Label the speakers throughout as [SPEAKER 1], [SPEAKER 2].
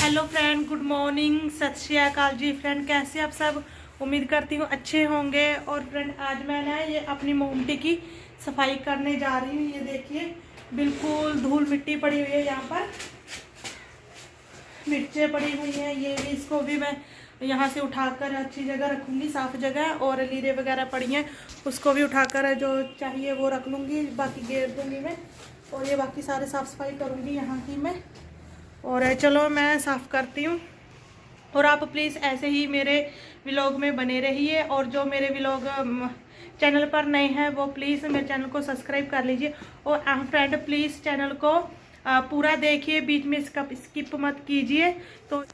[SPEAKER 1] Hello friend, good morning, सत श्री अकाल जी। Friend कैसे आप सब? उम्मीद करती हूँ अच्छे होंगे। और फ्रेंड आज मैं ना ये अपनी मोमटी की सफाई करने जा रही हूँ। ये देखिए बिल्कुल धूल मिट्टी पड़ी हुई है, यहाँ पर मिर्चें पड़ी हुई हैं। ये भी इसको भी मैं यहाँ से उठाकर अच्छी जगह रखूँगी, साफ़ जगह। और लीरे वगैरह पड़ी हैं उसको भी उठाकर जो चाहिए वो रख लूँगी, बाकी घेर दूँगी मैं। और ये बाकी सारे साफ़ सफाई करूँगी यहाँ की मैं। और चलो मैं साफ़ करती हूँ। और आप प्लीज़ ऐसे ही मेरे व्लॉग में बने रहिए। और जो मेरे व्लॉग चैनल पर नए हैं वो प्लीज़ मेरे चैनल को सब्सक्राइब कर लीजिए। और फ्रेंड प्लीज़ चैनल को पूरा देखिए, बीच में स्किप मत कीजिए। तो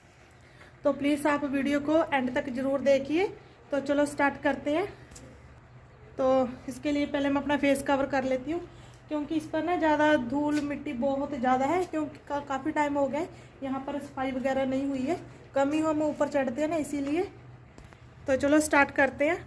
[SPEAKER 1] प्लीज़ आप वीडियो को एंड तक ज़रूर देखिए। तो चलो स्टार्ट करते हैं। तो इसके लिए पहले मैं अपना फेस कवर कर लेती हूँ, क्योंकि इस पर ना ज़्यादा धूल मिट्टी बहुत ज़्यादा है, क्योंकि काफ़ी टाइम हो गया यहाँ पर सफाई वगैरह नहीं हुई है। कम ही हम ऊपर चढ़ते हैं ना, इसीलिए। तो चलो स्टार्ट करते हैं।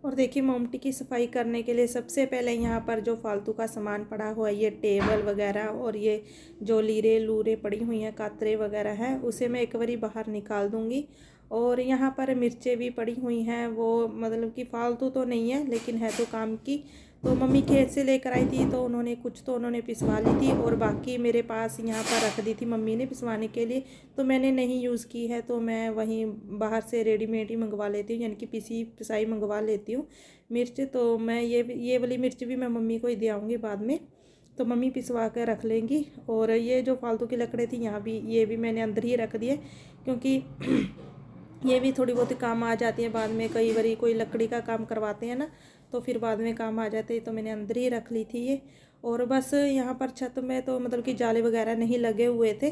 [SPEAKER 1] और देखिए मोमटी की सफाई करने के लिए सबसे पहले यहाँ पर जो फालतू का सामान पड़ा हुआ है, ये टेबल वगैरह और ये जो लीरे लूरे पड़ी हुई हैं, कातरे वगैरह हैं, उसे मैं एक बारी बाहर निकाल दूँगी। और यहाँ पर मिर्चें भी पड़ी हुई हैं, वो मतलब कि फालतू तो नहीं है लेकिन है तो काम की। तो मम्मी खेत से लेकर आई थी, तो उन्होंने कुछ तो उन्होंने पिसवा ली थी और बाकी मेरे पास यहाँ पर रख दी थी मम्मी ने पिसवाने के लिए। तो मैंने नहीं यूज़ की है, तो मैं वहीं बाहर से रेडीमेड ही मंगवा लेती हूँ, यानी कि पिसी पिसाई मंगवा लेती हूँ मिर्च। तो मैं ये वाली मिर्च भी मैं मम्मी को ही दे आऊँगी बाद में, तो मम्मी पिसवा कर रख लेंगी। और ये जो फालतू की लकड़ी थी यहाँ भी, ये भी मैंने अंदर ही रख दिए, क्योंकि ये भी थोड़ी बहुत काम आ जाती है बाद में। कई बारी कोई लकड़ी का काम करवाते हैं ना, तो फिर बाद में काम आ जाते हैं, तो मैंने अंदर ही रख ली थी ये। और बस यहाँ पर छत में तो मतलब कि जाले वगैरह नहीं लगे हुए थे,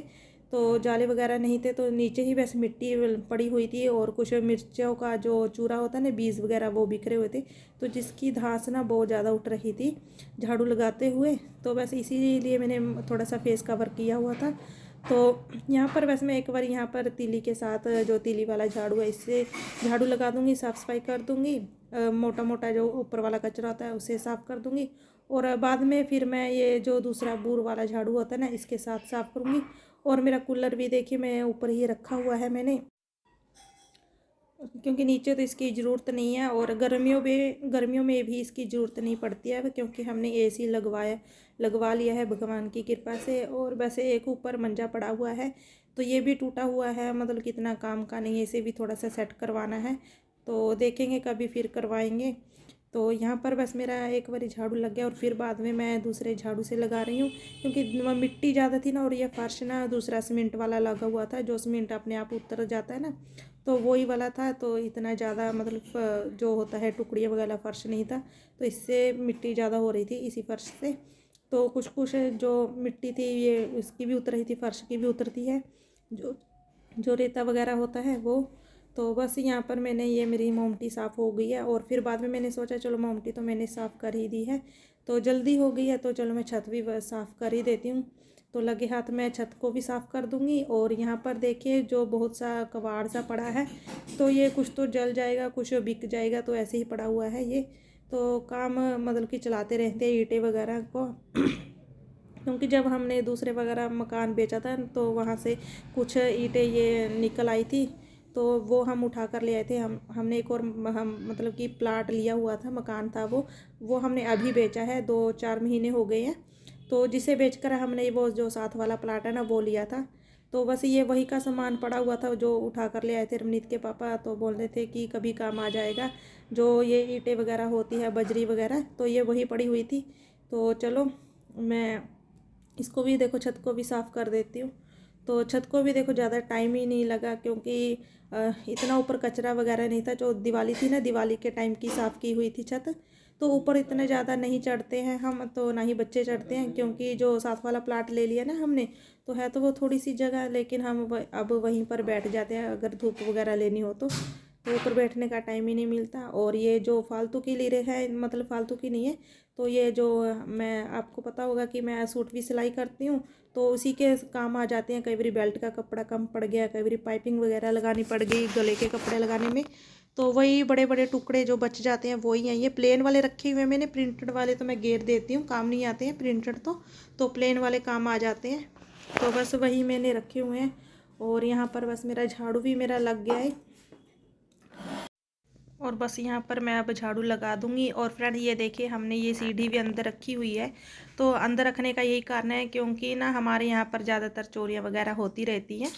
[SPEAKER 1] तो जाले वगैरह नहीं थे, तो नीचे ही वैसे मिट्टी पड़ी हुई थी। और कुछ मिर्चों का जो चूरा होता है ना, बीज वगैरह, वो बिखरे हुए थे, तो जिसकी धांस ना बहुत ज़्यादा उठ रही थी झाड़ू लगाते हुए। तो बस इसीलिए मैंने थोड़ा सा फेस कवर किया हुआ था। तो यहाँ पर वैसे मैं एक बार यहाँ पर तीली के साथ, जो तीली वाला झाड़ू है, इससे झाड़ू लगा दूँगी, साफ़ सफाई कर दूँगी। मोटा मोटा जो ऊपर वाला कचरा होता है उसे साफ़ कर दूँगी। और बाद में फिर मैं ये जो दूसरा बूर वाला झाड़ू होता है ना, इसके साथ साफ़ करूँगी। और मेरा कूलर भी देखिए मैं ऊपर ही रखा हुआ है मैंने, क्योंकि नीचे तो इसकी ज़रूरत नहीं है। और गर्मियों में भी इसकी ज़रूरत नहीं पड़ती है, क्योंकि हमने एसी लगवा लिया है भगवान की कृपा से। और वैसे एक ऊपर मंजा पड़ा हुआ है, तो ये भी टूटा हुआ है, मतलब कितना काम का नहीं है, इसे भी थोड़ा सा सेट करवाना है। तो देखेंगे कभी फिर करवाएंगे। तो यहाँ पर बस मेरा एक बारी झाड़ू लग गया, और फिर बाद में मैं दूसरे झाड़ू से लगा रही हूँ, क्योंकि मिट्टी ज़्यादा थी ना। और ये फर्श ना दूसरा सीमेंट वाला लगा हुआ था, जो सीमेंट अपने आप उतर जाता है ना, तो वही वाला था। तो इतना ज़्यादा मतलब जो होता है टुकड़ियाँ वगैरह फर्श नहीं था, तो इससे मिट्टी ज़्यादा हो रही थी इसी फर्श से। तो कुछ कुछ जो मिट्टी थी ये उसकी भी उतर रही थी, फर्श की भी उतरती है, जो जो रेता वगैरह होता है वो। तो बस यहाँ पर मैंने ये मेरी मोमटी साफ़ हो गई है। और फिर बाद में मैंने सोचा चलो मोमटी तो मैंने साफ़ कर ही दी है, तो जल्दी हो गई है, तो चलो मैं छत भी साफ़ कर ही देती हूँ। तो लगे हाथ मैं छत को भी साफ़ कर दूँगी। और यहाँ पर देखिए जो बहुत सा कबाड़ सा पड़ा है, तो ये कुछ तो जल जाएगा, कुछ बिक जाएगा, तो ऐसे ही पड़ा हुआ है ये। तो काम मतलब कि चलाते रहते हैं ईंटें वगैरह को क्योंकि जब हमने दूसरे वगैरह मकान बेचा था, तो वहाँ से कुछ ईंटें ये निकल आई थी, तो वो हम उठा कर ले आए थे। हमने एक और हम मतलब कि प्लाट लिया हुआ था, मकान था वो हमने अभी बेचा है, 2-4 महीने हो गए हैं। तो जिसे बेचकर हमने वो जो साथ वाला प्लाट है ना, वो लिया था। तो बस ये वही का सामान पड़ा हुआ था जो उठा कर ले आए थे रमनीत के पापा। तो बोल रहे थे कि कभी काम आ जाएगा, जो ये ईंटें वगैरह होती है, बजरी वगैरह, तो ये वही पड़ी हुई थी। तो चलो मैं इसको भी देखो, छत को भी साफ़ कर देती हूँ। तो छत को भी देखो ज़्यादा टाइम ही नहीं लगा, क्योंकि इतना ऊपर कचरा वगैरह नहीं था। जो दिवाली थी ना, दिवाली के टाइम की साफ़ की हुई थी छत, तो ऊपर इतने ज़्यादा नहीं चढ़ते हैं हम, तो ना ही बच्चे चढ़ते हैं, क्योंकि जो साथ वाला प्लाट ले लिया ना हमने, तो है तो वो थोड़ी सी जगह, लेकिन हम अब वहीं पर बैठ जाते हैं अगर धूप वगैरह लेनी हो तो ऊपर बैठने का टाइम ही नहीं मिलता। और ये जो फालतू की लीरे है, मतलब फालतू की नहीं है, तो ये जो मैं आपको पता होगा कि मैं सूट भी सिलाई करती हूँ, तो उसी के काम आ जाते हैं। कई बार बेल्ट का कपड़ा कम पड़ गया, कई बार पाइपिंग वगैरह लगानी पड़ गई गले के कपड़े लगाने में, तो वही बड़े बड़े टुकड़े जो बच जाते हैं वही हैं। ये प्लेन वाले रखे हुए हैं मैंने, प्रिंटेड वाले तो मैं घेर देती हूँ, काम नहीं आते हैं प्रिंटेड तो प्लेन वाले काम आ जाते हैं। तो बस वही मैंने रखे हुए हैं। और यहाँ पर बस मेरा झाड़ू भी मेरा लग गया है और बस यहाँ पर मैं अब झाड़ू लगा दूंगी। और फ्रेंड ये देखिए हमने ये सीढ़ी भी अंदर रखी हुई है। तो अंदर रखने का यही कारण है क्योंकि ना हमारे यहाँ पर ज़्यादातर चोरियाँ वगैरह होती रहती हैं,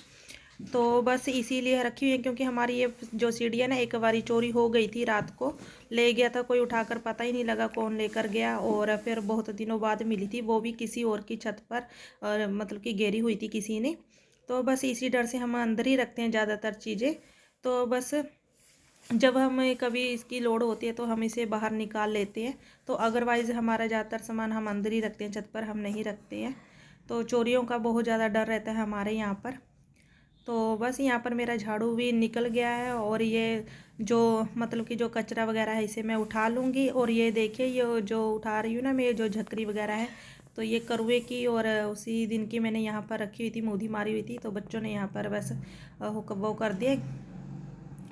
[SPEAKER 1] तो बस इसीलिए रखी हुई है। क्योंकि हमारी ये जो सीढ़ी है ना, एक बारी चोरी हो गई थी, रात को ले गया था कोई उठाकर, पता ही नहीं लगा कौन लेकर गया। और फिर बहुत दिनों बाद मिली थी, वो भी किसी और की छत पर, और मतलब कि घेरी हुई थी किसी ने। तो बस इसी डर से हम अंदर ही रखते हैं ज़्यादातर चीज़ें। तो बस जब हमें कभी इसकी लोड़ होती है तो हम इसे बाहर निकाल लेते हैं। तो अदरवाइज़ हमारा ज़्यादातर सामान हम अंदर ही रखते हैं, छत पर हम नहीं रखते हैं। तो चोरियों का बहुत ज़्यादा डर रहता है हमारे यहाँ पर। तो बस यहाँ पर मेरा झाड़ू भी निकल गया है और ये जो मतलब कि जो कचरा वगैरह है इसे मैं उठा लूँगी। और ये देखिए ये जो उठा रही हूँ ना मैं, जो झकरी वगैरह है, तो ये करुए की और उसी दिन की मैंने यहाँ पर रखी हुई थी, मूधी मारी हुई थी। तो बच्चों ने यहाँ पर बस वो कर दिए,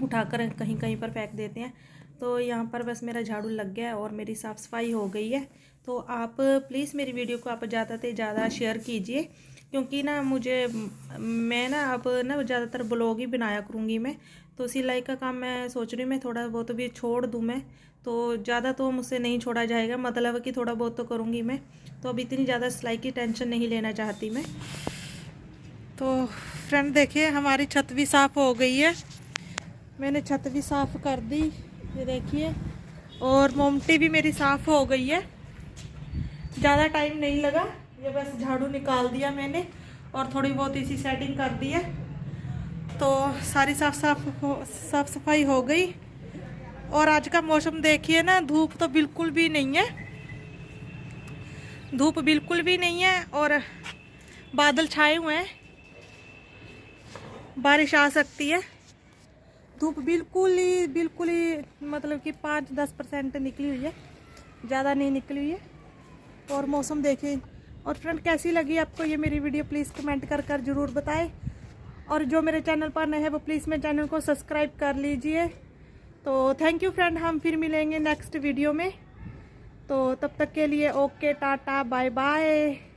[SPEAKER 1] उठाकर कहीं कहीं पर फेंक देते हैं। तो यहाँ पर बस मेरा झाड़ू लग गया है और मेरी साफ़ सफाई हो गई है। तो आप प्लीज़ मेरी वीडियो को आप ज़्यादा से ज़्यादा शेयर कीजिए, क्योंकि ना मैं ना अब ना ज़्यादातर ब्लॉग ही बनाया करूँगी मैं। तो सिलाई का काम मैं सोच रही हूँ मैं थोड़ा बहुत भी छोड़ दूँ मैं, तो ज़्यादा तो मुझसे नहीं छोड़ा जाएगा, मतलब कि थोड़ा बहुत तो करूँगी मैं। तो अब इतनी ज़्यादा सिलाई की टेंशन नहीं लेना चाहती मैं। तो फ्रेंड देखिए हमारी छत भी साफ़ हो गई है, मैंने छत भी साफ़ कर दी, ये देखिए। और मोमटी भी मेरी साफ़ हो गई है, ज़्यादा टाइम नहीं लगा, ये बस झाड़ू निकाल दिया मैंने और थोड़ी बहुत इसी सेटिंग कर दी है। तो सारी साफ सफाई हो गई। और आज का मौसम देखिए ना, धूप तो बिल्कुल भी नहीं है, धूप बिल्कुल भी नहीं है और बादल छाए हुए हैं, बारिश आ सकती है। धूप बिल्कुल ही मतलब कि 5-10% निकली हुई है, ज़्यादा नहीं निकली हुई है। और मौसम देखिए। और फ्रेंड कैसी लगी आपको ये मेरी वीडियो, प्लीज़ कमेंट कर ज़रूर बताएं। और जो मेरे चैनल पर नए हैं वो प्लीज़ मेरे चैनल को सब्सक्राइब कर लीजिए। तो थैंक यू फ्रेंड, हम फिर मिलेंगे नेक्स्ट वीडियो में। तो तब तक के लिए ओके, टाटा, बाय बाय।